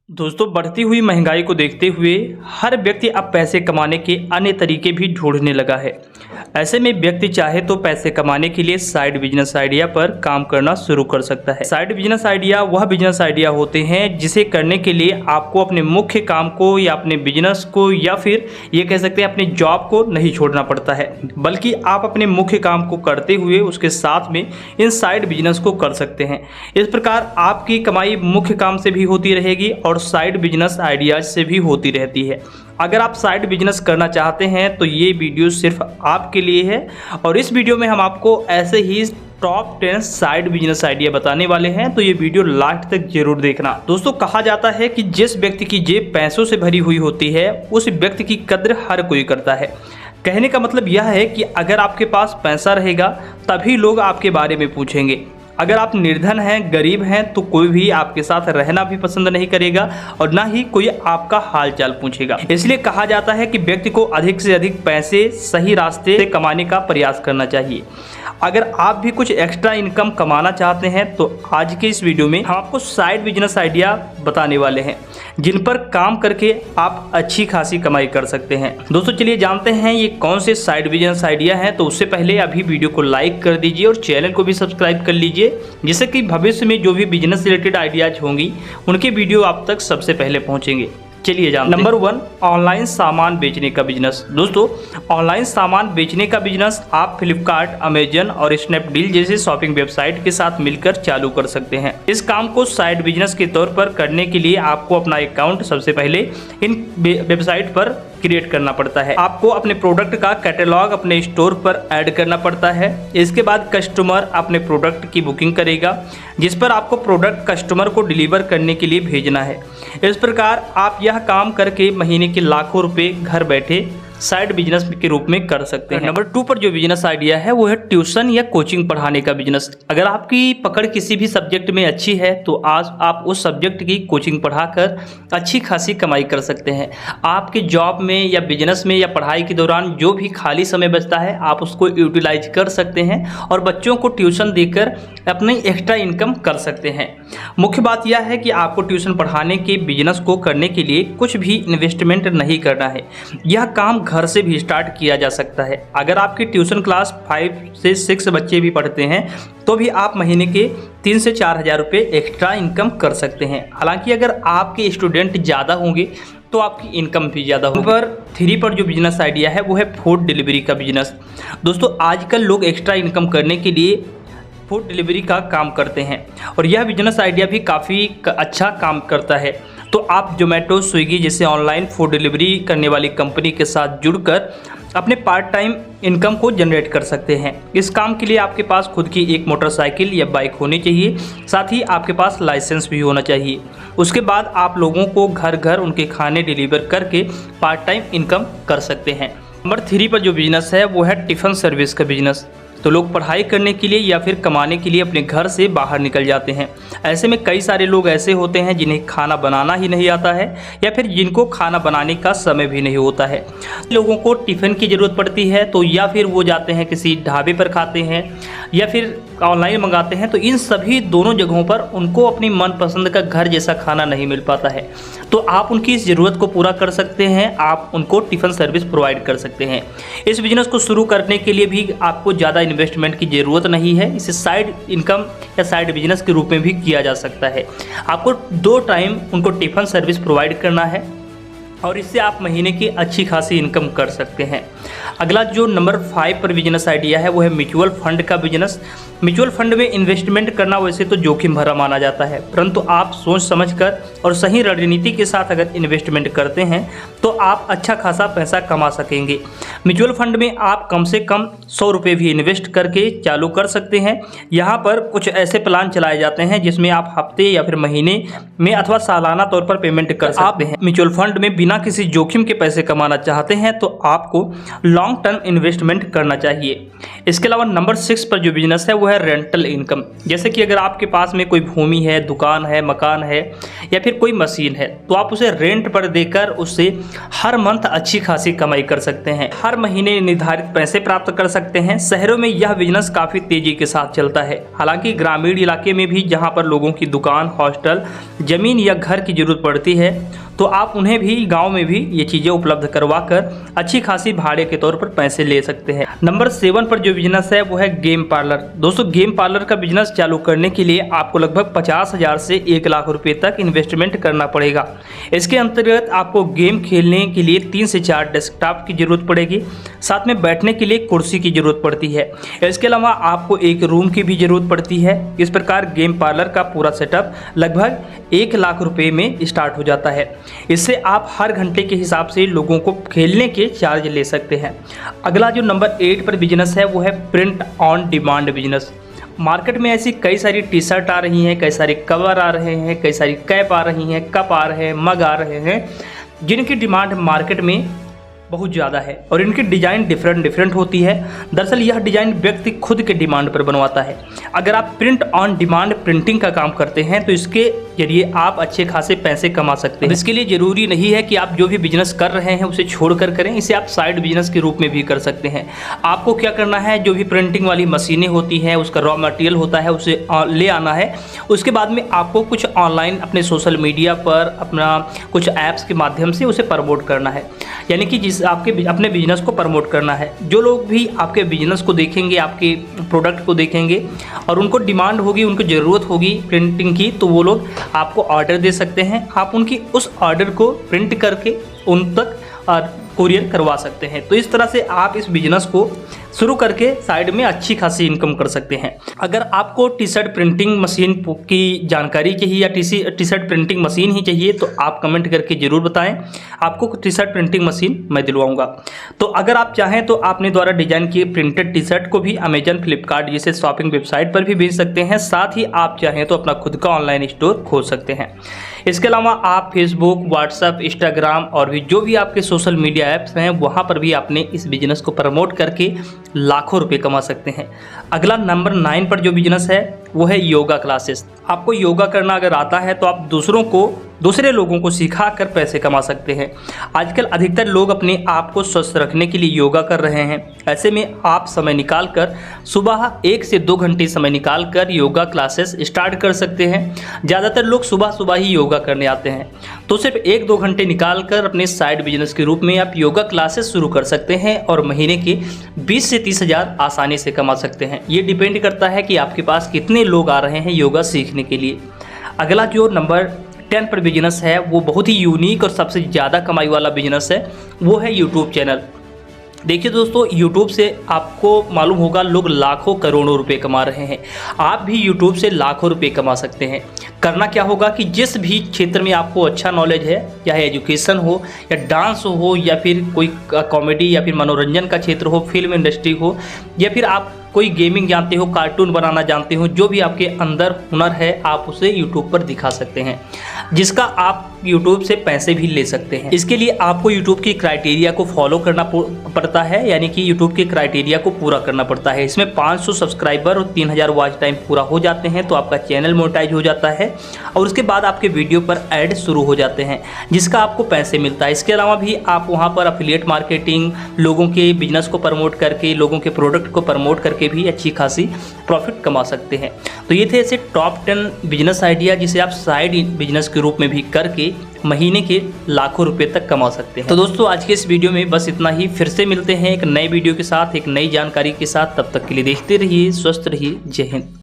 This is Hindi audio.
दोस्तों, बढ़ती हुई महंगाई को देखते हुए हर व्यक्ति अब पैसे कमाने के अन्य तरीके भी ढूंढने लगा है। ऐसे में व्यक्ति चाहे तो पैसे कमाने के लिए साइड बिजनेस आइडिया पर काम करना शुरू कर सकता है। साइड बिजनेस आइडिया वह बिजनेस आइडिया होते हैं जिसे करने के लिए आपको अपने मुख्य काम को या अपने बिजनेस को या फिर ये कह सकते हैं अपने जॉब को नहीं छोड़ना पड़ता है, बल्कि आप अपने मुख्य काम को करते हुए उसके साथ में इन साइड बिजनेस को कर सकते हैं। इस प्रकार आपकी कमाई मुख्य काम से भी होती रहेगी और साइड बिजनेस आइडियाज से भी होती रहती है। अगर आप साइड बिजनेस करना चाहते हैं तो ये वीडियो सिर्फ आपके लिए है और इस वीडियो में हम आपको ऐसे ही टॉप 10 साइड बिजनेस आइडिया बताने वाले हैं, तो ये वीडियो लास्ट तक जरूर देखना। दोस्तों, कहा जाता है कि जिस व्यक्ति की जेब पैसों से भरी हुई होती है उस व्यक्ति की कद्र हर कोई करता है। कहने का मतलब यह है कि अगर आपके पास पैसा रहेगा तभी लोग आपके बारे में पूछेंगे। अगर आप निर्धन हैं, गरीब हैं, तो कोई भी आपके साथ रहना भी पसंद नहीं करेगा और ना ही कोई आपका हाल चाल पूछेगा। इसलिए कहा जाता है कि व्यक्ति को अधिक से अधिक पैसे सही रास्ते से कमाने का प्रयास करना चाहिए। अगर आप भी कुछ एक्स्ट्रा इनकम कमाना चाहते हैं तो आज के इस वीडियो में हम आपको साइड बिजनेस आइडिया बताने वाले हैं जिन पर काम करके आप अच्छी खासी कमाई कर सकते हैं। दोस्तों, चलिए जानते हैं ये कौन से साइड बिजनेस आइडिया हैं। तो उससे पहले अभी वीडियो को लाइक कर दीजिए और चैनल को भी सब्सक्राइब कर लीजिए, जिससे कि भविष्य में जो भी बिजनेस रिलेटेड आइडियाज होंगी उनके वीडियो आप तक सबसे पहले पहुंचेंगे। चलिए जानते हैं। नंबर 1, ऑनलाइन सामान बेचने का बिजनेस। दोस्तों, ऑनलाइन सामान बेचने का बिजनेस आप फ्लिपकार्ट, अमेजन और स्नैपडील जैसे शॉपिंग वेबसाइट के साथ मिलकर चालू कर सकते हैं। इस काम को साइड बिजनेस के तौर पर करने के लिए आपको अपना अकाउंट सबसे पहले इन वेबसाइट पर क्रिएट करना पड़ता है। आपको अपने प्रोडक्ट का कैटलॉग अपने स्टोर पर ऐड करना पड़ता है। इसके बाद कस्टमर अपने प्रोडक्ट की बुकिंग करेगा, जिस पर आपको प्रोडक्ट कस्टमर को डिलीवर करने के लिए भेजना है। इस प्रकार आप यह काम करके महीने के लाखों रुपए घर बैठे साइड बिजनेस के रूप में कर सकते हैं। नंबर 2 पर जो बिजनेस आइडिया है वो है ट्यूशन या कोचिंग पढ़ाने का बिजनेस। अगर आपकी पकड़ किसी भी सब्जेक्ट में अच्छी है तो आज आप उस सब्जेक्ट की कोचिंग पढ़ाकर अच्छी खासी कमाई कर सकते हैं। आपके जॉब में या बिजनेस में या पढ़ाई के दौरान जो भी खाली समय बचता है आप उसको यूटिलाइज कर सकते हैं और बच्चों को ट्यूशन देकर अपनी एक्स्ट्रा इनकम कर सकते हैं। मुख्य बात यह है कि आपको ट्यूशन पढ़ाने के बिजनेस को करने के लिए कुछ भी इन्वेस्टमेंट नहीं करना है। यह काम घर से भी स्टार्ट किया जा सकता है। अगर आपकी ट्यूशन क्लास 5 से 6 बच्चे भी पढ़ते हैं तो भी आप महीने के 3 से 4 हज़ार रुपये एक्स्ट्रा इनकम कर सकते हैं। हालांकि अगर आपके स्टूडेंट ज़्यादा होंगे तो आपकी इनकम भी ज़्यादा होगी। नंबर 3 पर जो बिजनेस आइडिया है वो है फूड डिलीवरी का बिजनेस। दोस्तों, आजकल लोग एक्स्ट्रा इनकम करने के लिए फूड डिलीवरी का काम करते हैं और यह बिजनेस आइडिया भी काफ़ी अच्छा काम करता है। तो आप जोमेटो, स्विगी जैसे ऑनलाइन फूड डिलीवरी करने वाली कंपनी के साथ जुड़कर अपने पार्ट टाइम इनकम को जनरेट कर सकते हैं। इस काम के लिए आपके पास खुद की एक मोटरसाइकिल या बाइक होनी चाहिए, साथ ही आपके पास लाइसेंस भी होना चाहिए। उसके बाद आप लोगों को घर घर उनके खाने डिलीवर करके पार्ट टाइम इनकम कर सकते हैं। नंबर 3 पर जो बिजनेस है वो है टिफ़िन सर्विस का बिजनेस। तो लोग पढ़ाई करने के लिए या फिर कमाने के लिए अपने घर से बाहर निकल जाते हैं। ऐसे में कई सारे लोग ऐसे होते हैं जिन्हें खाना बनाना ही नहीं आता है या फिर जिनको खाना बनाने का समय भी नहीं होता है। लोगों को टिफ़िन की ज़रूरत पड़ती है तो या फिर वो जाते हैं किसी ढाबे पर खाते हैं या फिर ऑनलाइन मंगाते हैं। तो इन सभी दोनों जगहों पर उनको अपनी मनपसंद का घर जैसा खाना नहीं मिल पाता है। तो आप उनकी इस ज़रूरत को पूरा कर सकते हैं, आप उनको टिफ़िन सर्विस प्रोवाइड कर सकते हैं। इस बिज़नेस को शुरू करने के लिए भी आपको ज़्यादा इन्वेस्टमेंट की ज़रूरत नहीं है। इसे साइड इनकम या साइड बिजनेस के रूप में भी किया जा सकता है। आपको 2 टाइम उनको टिफ़िन सर्विस प्रोवाइड करना है और इससे आप महीने की अच्छी खासी इनकम कर सकते हैं। अगला जो नंबर 5 पर बिजनेस आइडिया है वो है म्यूचुअल फंड का बिजनेस। म्यूचुअल फंड में इन्वेस्टमेंट करना वैसे तो जोखिम भरा माना जाता है, परंतु आप सोच समझकर और सही रणनीति के साथ अगर इन्वेस्टमेंट करते हैं तो आप अच्छा खासा पैसा कमा सकेंगे। म्यूचुअल फंड में आप कम से कम 100 रुपये भी इन्वेस्ट करके चालू कर सकते हैं। यहाँ पर कुछ ऐसे प्लान चलाए जाते हैं जिसमें आप हफ्ते या फिर महीने में अथवा सालाना तौर पर पेमेंट कर सकते हैं। म्यूचुअल फंड में बिना किसी जोखिम के पैसे कमाना चाहते हैं तो आपको लॉन्ग टर्म इन्वेस्टमेंट करना चाहिए। इसके अलावा नंबर 6 पर जो बिजनेस है वो है रेंटल इनकम। जैसे कि अगर आपके पास में कोई भूमि है, दुकान है, मकान है या फिर कोई मशीन है तो आप उसे रेंट पर देकर उससे हर मंथ अच्छी खासी कमाई कर सकते हैं, हर महीने निर्धारित पैसे प्राप्त कर सकते हैं। शहरों में यह बिजनेस काफ़ी तेजी के साथ चलता है। हालांकि ग्रामीण इलाके में भी जहां पर लोगों की दुकान, हॉस्टल, जमीन या घर की जरूरत पड़ती है तो आप उन्हें भी गांव में भी ये चीज़ें उपलब्ध करवाकर अच्छी खासी भाड़े के तौर पर पैसे ले सकते हैं। नंबर 7 पर जो बिजनेस है वो है गेम पार्लर। दोस्तों, गेम पार्लर का बिजनेस चालू करने के लिए आपको लगभग 50,000 से 1 लाख रुपए तक इन्वेस्टमेंट करना पड़ेगा। इसके अंतर्गत आपको गेम खेलने के लिए 3 से 4 डेस्कटॉप की जरूरत पड़ेगी, साथ में बैठने के लिए कुर्सी की जरूरत पड़ती है। इसके अलावा आपको एक रूम की भी जरूरत पड़ती है। इस प्रकार गेम पार्लर का पूरा सेटअप लगभग 1 लाख रुपए में स्टार्ट हो जाता है। इससे आप हर घंटे के हिसाब से लोगों को खेलने के चार्ज ले सकते हैं। अगला जो नंबर 8 पर बिजनेस है वो है print on demand business. Market में ऐसी कई सारी टी शर्ट आ रही हैं, कई सारे कवर आ रहे हैं, कई सारी कैप आ रही हैं, कप आ रहे हैं, मग आ रहे हैं, जिनकी डिमांड मार्केट में बहुत ज़्यादा है और इनकी डिज़ाइन डिफरेंट होती है। दरअसल यह डिज़ाइन व्यक्ति खुद के डिमांड पर बनवाता है। अगर आप प्रिंट ऑन डिमांड प्रिंटिंग का काम करते हैं तो इसके जरिए आप अच्छे खासे पैसे कमा सकते हैं। इसके लिए ज़रूरी नहीं है कि आप जो भी बिजनेस कर रहे हैं उसे छोड़कर करें, इसे आप साइड बिजनेस के रूप में भी कर सकते हैं। आपको क्या करना है, जो भी प्रिंटिंग वाली मशीनें होती हैं उसका रॉ मटेरियल होता है उसे ले आना है। उसके बाद में आपको कुछ ऑनलाइन अपने सोशल मीडिया पर अपना कुछ ऐप्स के माध्यम से उसे प्रमोट करना है, यानी कि आपके अपने बिजनेस को प्रमोट करना है। जो लोग भी आपके बिजनेस को देखेंगे, आपके प्रोडक्ट को देखेंगे और उनको डिमांड होगी, उनको ज़रूरत होगी प्रिंटिंग की, तो वो लोग आपको ऑर्डर दे सकते हैं। आप उनकी उस ऑर्डर को प्रिंट करके उन तक कुरियर करवा सकते हैं। तो इस तरह से आप इस बिजनेस को शुरू करके साइड में अच्छी खासी इनकम कर सकते हैं। अगर आपको टी शर्ट प्रिंटिंग मशीन की जानकारी चाहिए या टी शर्ट प्रिंटिंग मशीन ही चाहिए तो आप कमेंट करके ज़रूर बताएं, आपको टी शर्ट प्रिंटिंग मशीन मैं दिलवाऊंगा। तो अगर आप चाहें तो अपने द्वारा डिजाइन किए प्रिंटेड टी शर्ट को भी अमेजन, फ्लिपकार्ट जैसे शॉपिंग वेबसाइट पर भी बेच सकते हैं। साथ ही आप चाहें तो अपना खुद का ऑनलाइन स्टोर खोल सकते हैं। इसके अलावा आप फेसबुक, व्हाट्सएप, इंस्टाग्राम और भी जो भी आपके सोशल मीडिया ऐप्स हैं वहाँ पर भी अपने इस बिजनेस को प्रमोट करके लाखों रुपए कमा सकते हैं। अगला नंबर 9 पर जो बिजनेस है वो है योगा क्लासेस। आपको योगा करना अगर आता है तो आप दूसरे लोगों को सिखा कर पैसे कमा सकते हैं। आजकल अधिकतर लोग अपने आप को स्वस्थ रखने के लिए योगा कर रहे हैं। ऐसे में आप समय निकाल कर सुबह 1 से 2 घंटे समय निकाल कर योगा क्लासेस स्टार्ट कर सकते हैं। ज़्यादातर लोग सुबह ही योगा करने आते हैं, तो सिर्फ 1-2 घंटे निकाल कर अपने साइड बिजनेस के रूप में आप योगा क्लासेस शुरू कर सकते हैं और महीने के 20 से 30 हज़ार आसानी से कमा सकते हैं। ये डिपेंड करता है कि आपके पास कितने लोग आ रहे हैं योगा सीखने के लिए। अगला जो नंबर 10 पर बिजनेस है वो बहुत ही यूनिक और सबसे ज़्यादा कमाई वाला बिजनेस है, वो है यूट्यूब चैनल। देखिए दोस्तों, यूट्यूब से आपको मालूम होगा लोग लाखों करोड़ों रुपए कमा रहे हैं। आप भी यूट्यूब से लाखों रुपए कमा सकते हैं। करना क्या होगा कि जिस भी क्षेत्र में आपको अच्छा नॉलेज है, चाहे एजुकेशन हो या डांस हो या फिर कोई कॉमेडी या फिर मनोरंजन का क्षेत्र हो, फिल्म इंडस्ट्री हो या फिर आप कोई गेमिंग जानते हो, कार्टून बनाना जानते हो, जो भी आपके अंदर हुनर है आप उसे यूट्यूब पर दिखा सकते हैं, जिसका आप यूट्यूब से पैसे भी ले सकते हैं। इसके लिए आपको यूट्यूब की क्राइटेरिया को फॉलो करना पड़ता है, यानी कि यूट्यूब के क्राइटेरिया को पूरा करना पड़ता है। इसमें 500 सब्सक्राइबर और 3000 वॉच टाइम पूरा हो जाते हैं तो आपका चैनल मोनेटाइज हो जाता है और उसके बाद आपके वीडियो पर ऐड शुरू हो जाते हैं, जिसका आपको पैसे मिलता है। इसके अलावा भी आप वहाँ पर एफिलिएट मार्केटिंग, लोगों के बिजनेस को प्रमोट करके, लोगों के प्रोडक्ट को प्रमोट करके भी अच्छी खासी प्रॉफिट कमा सकते हैं। तो ये थे ऐसे टॉप 10 बिजनेस आइडिया जिसे आप साइड बिजनेस के रूप में भी करके महीने के लाखों रुपए तक कमा सकते हैं। तो दोस्तों, आज के इस वीडियो में बस इतना ही। फिर से मिलते हैं एक नए वीडियो के साथ, एक नई जानकारी के साथ। तब तक के लिए देखते रहिए, स्वस्थ रहिए। जय हिंद।